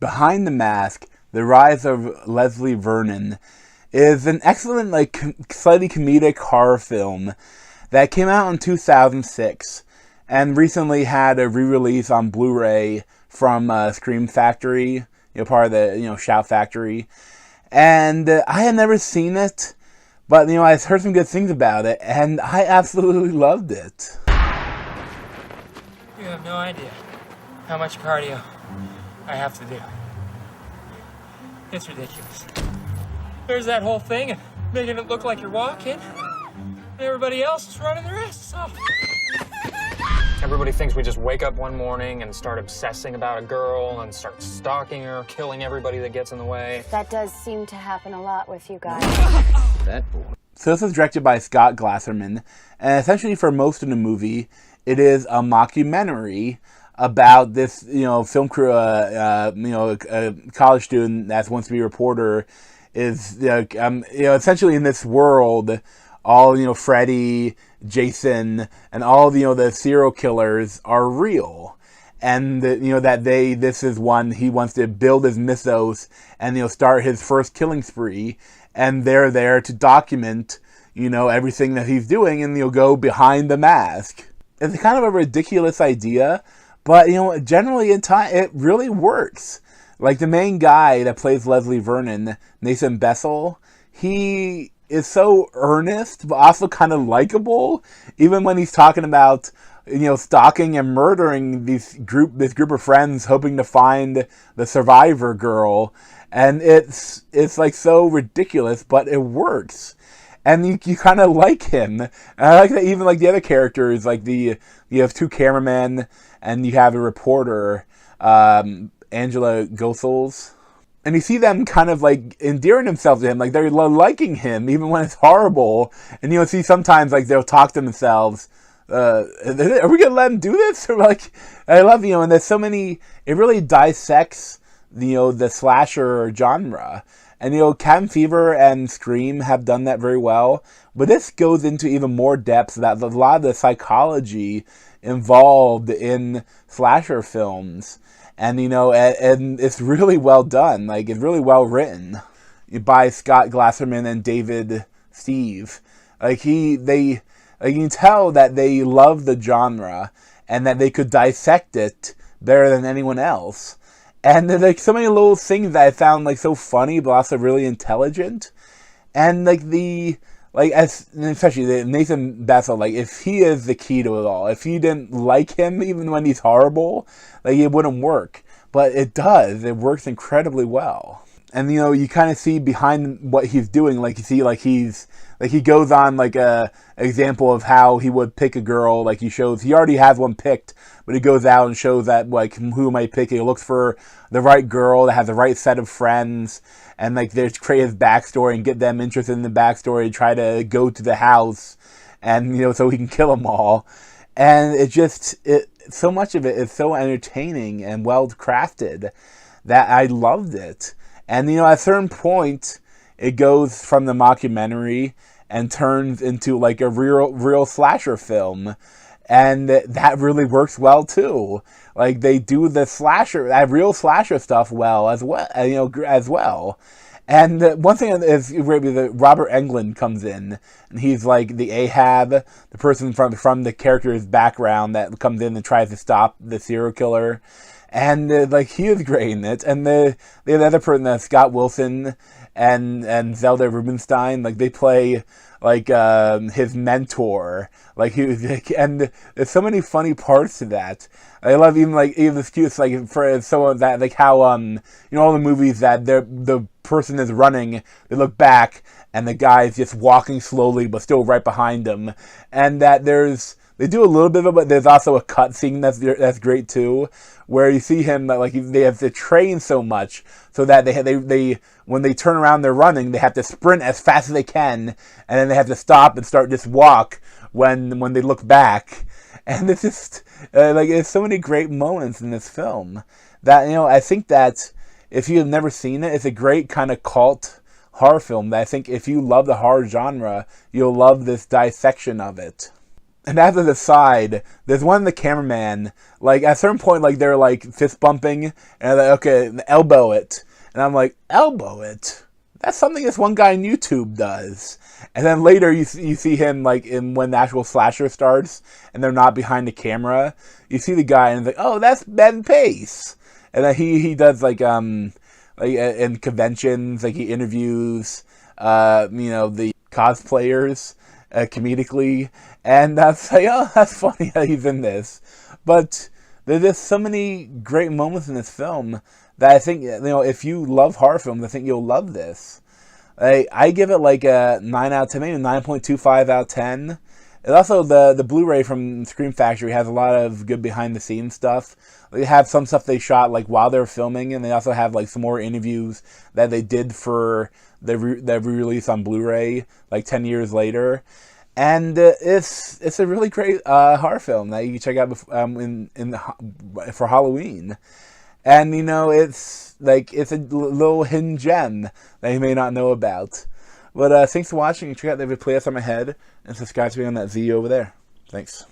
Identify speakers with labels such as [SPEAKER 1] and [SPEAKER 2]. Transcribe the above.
[SPEAKER 1] Behind the Mask, The Rise of Leslie Vernon is an excellent, slightly comedic horror film that came out in 2006 and recently had a re-release on Blu-ray from Scream Factory, part of the, Shout Factory. And I had never seen it, but, I heard some good things about it, and I absolutely loved it.
[SPEAKER 2] You have no idea how much cardio I have to do. It's ridiculous. There's that whole thing and making it look like you're walking, and everybody else is running their asses off.
[SPEAKER 3] Everybody thinks we just wake up one morning and start obsessing about a girl and start stalking her, killing everybody that gets in the way.
[SPEAKER 4] That does seem to happen a lot with you guys.
[SPEAKER 1] That boy. So this is directed by Scott Glasserman, and essentially for most of the movie, it is a mockumentary about this, film crew, a college student that wants to be a reporter, is, essentially in this world, all, Freddy, Jason, and all, the serial killers are real. And, this is one, he wants to build his mythos and, start his first killing spree. And they're there to document, everything that he's doing, and, go behind the mask. It's kind of a ridiculous idea, but, generally in time, it really works. Like, the main guy that plays Leslie Vernon, Nathan Bessel, he is so earnest, but also kind of likable, even when he's talking about, stalking and murdering this group of friends, hoping to find the survivor girl. And it's so ridiculous, but it works. And you kind of like him. And I like that even the other characters, you have two cameramen and you have a reporter, Angela Goethals. And you see them kind of endearing themselves to him, they're liking him even when it's horrible. And you'll see sometimes they'll talk to themselves, are we gonna let him do this? Or I love, and there's so many, it really dissects the slasher genre. And, Cabin Fever and Scream have done that very well. But this goes into even more depth, that a lot of the psychology involved in slasher films. And, and it's really well done. It's really well written by Scott Glasserman and David Steve. You can tell that they love the genre and that they could dissect it better than anyone else. And there's so many little things that I found so funny, but also really intelligent. And especially Nathan Bessel, if he is the key to it all, if you didn't like him even when he's horrible, it wouldn't work. But it does. It works incredibly well. And you kind of see behind what he's doing, you see he goes on a example of how he would pick a girl, he shows he already has one picked, but he goes out and shows that who am I picking? He looks for the right girl that has the right set of friends, and they create his backstory and get them interested in the backstory and try to go to the house, and so he can kill them all. And so much of it is so entertaining and well crafted that I loved it. And at a certain point, it goes from the mockumentary and turns into a real slasher film. And that really works well too. They do the real slasher stuff well as well. And one thing is where Robert Englund comes in, and he's the Ahab, the person from the character's background that comes in and tries to stop the serial killer. And he is great in it. And the other person, Scott Wilson and Zelda Rubinstein, they play his mentor, and there's so many funny parts to that. I love even the excuse for someone that how all the movies that the person is running, they look back and the guy is just walking slowly but still right behind them, and that they do a little bit of it, but there's also a cut scene that's great too, where you see him they have to train so much so that they when they turn around they're running, they have to sprint as fast as they can, and then they have to stop and start just walk when they look back. And it's just there's so many great moments in this film that I think that if you have never seen it, it's a great kind of cult horror film that I think if you love the horror genre, you'll love this dissection of it. And as an aside, there's one the cameraman, like, at a certain point, like, they're, like, fist bumping, and they're like, okay, elbow it. And I'm like, elbow it? That's something this one guy on YouTube does. And then later you see him, like, when the actual slasher starts, and they're not behind the camera, you see the guy, and it's like, oh, that's Ben Pace. And then he does, like in conventions, like, he interviews, the cosplayers, comedically, and that's like, oh, that's funny that he's in this. But there's just so many great moments in this film that I think, if you love horror films, I think you'll love this. I give it like a 9 out of 10, maybe 9.25 out of 10. And also the Blu-ray from Scream Factory has a lot of good behind the scenes stuff. They have some stuff they shot like while they were filming, and they also have like some more interviews that they did for the re-release on Blu-ray like 10 years later. And it's a really great horror film that you can check out for Halloween. And it's a little hidden gem that you may not know about. But thanks for watching. Check out the playlist on my head and subscribe to me on that video over there. Thanks.